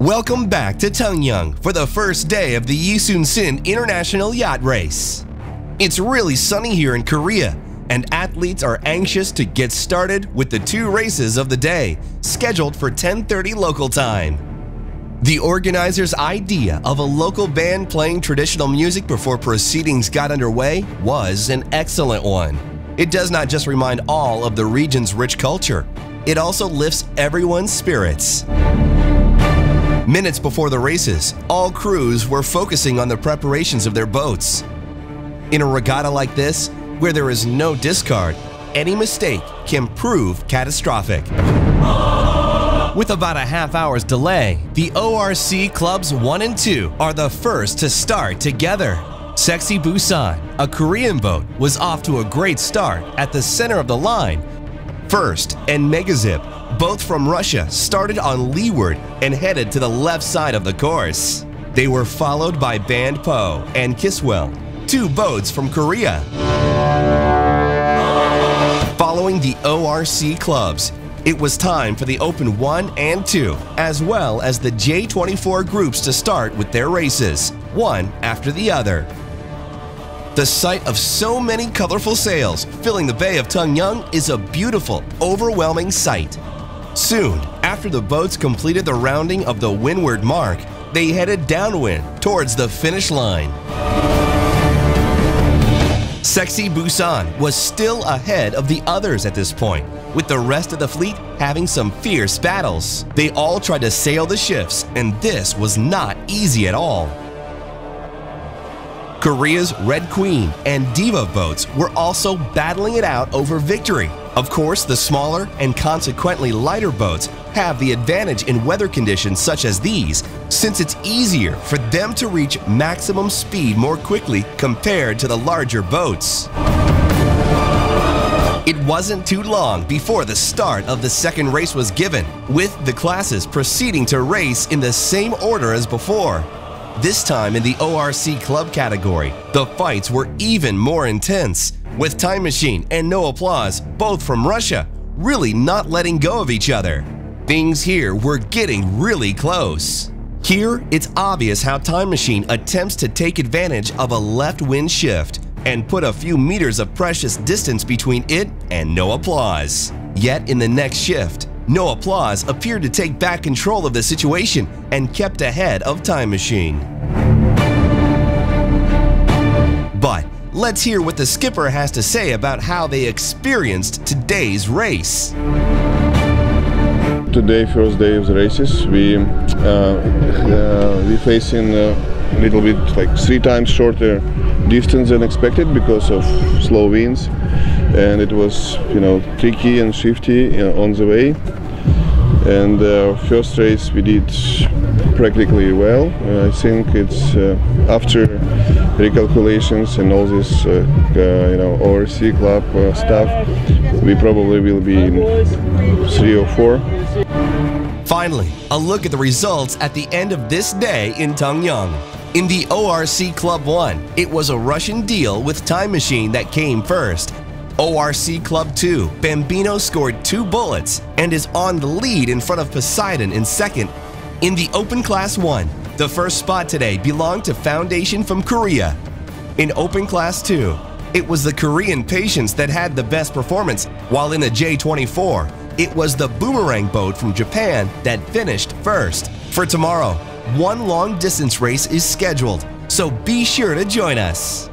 Welcome back to Tungyang for the first day of the YISUNSIN International Yacht Race. It's really sunny here in Korea, and athletes are anxious to get started with the two races of the day, scheduled for 10:30 local time. The organizers' idea of a local band playing traditional music before proceedings got underway was an excellent one. It does not just remind all of the region's rich culture, it also lifts everyone's spirits. Minutes before the races, all crews were focusing on the preparations of their boats. In a regatta like this, where there is no discard, any mistake can prove catastrophic. With about a half hour's delay, the ORC Clubs 1 and 2 are the first to start together. Sexy Busan, a Korean boat, was off to a great start at the center of the line. First, and Megazip, both from Russia, started on leeward and headed to the left side of the course. They were followed by Band Po and Kiswell, two boats from Korea. Following the ORC clubs, it was time for the Open 1 and 2, as well as the J24 groups to start with their races, one after the other. The sight of so many colorful sails filling the Bay of Tungyang is a beautiful, overwhelming sight. Soon, after the boats completed the rounding of the windward mark, they headed downwind towards the finish line. Sexy Busan was still ahead of the others at this point, with the rest of the fleet having some fierce battles. They all tried to sail the shifts, and this was not easy at all. Korea's Red Queen and Diva boats were also battling it out over victory. Of course, the smaller and consequently lighter boats have the advantage in weather conditions such as these, since it's easier for them to reach maximum speed more quickly compared to the larger boats. It wasn't too long before the start of the second race was given, with the classes proceeding to race in the same order as before. This time in the ORC Club category, the fights were even more intense, with Time Machine and No Applause, both from Russia, really not letting go of each other. Things here were getting really close. Here, it's obvious how Time Machine attempts to take advantage of a left wind shift and put a few meters of precious distance between it and No Applause. Yet in the next shift, No Applause appeared to take back control of the situation and kept ahead of Time Machine. But let's hear what the skipper has to say about how they experienced today's race. Today, first day of the races, we facing a little bit like 3 times shorter distance than expected because of slow winds, and it was, tricky and shifty on the way. And first race we did practically well. I think it's after recalculations and all this ORC club stuff, we probably will be in 3 or 4. Finally, a look at the results at the end of this day in Tungyang. In the ORC Club 1, it was a Russian deal with Time Machine that came first. ORC Club 2, Bambino scored 2 bullets and is on the lead in front of Poseidon in second. In the Open Class 1, the first spot today belonged to Foundation from Korea. In Open Class 2, it was the Korean Patience that had the best performance, while in the J24, it was the Boomerang boat from Japan that finished first. For tomorrow, one long distance race is scheduled, so be sure to join us.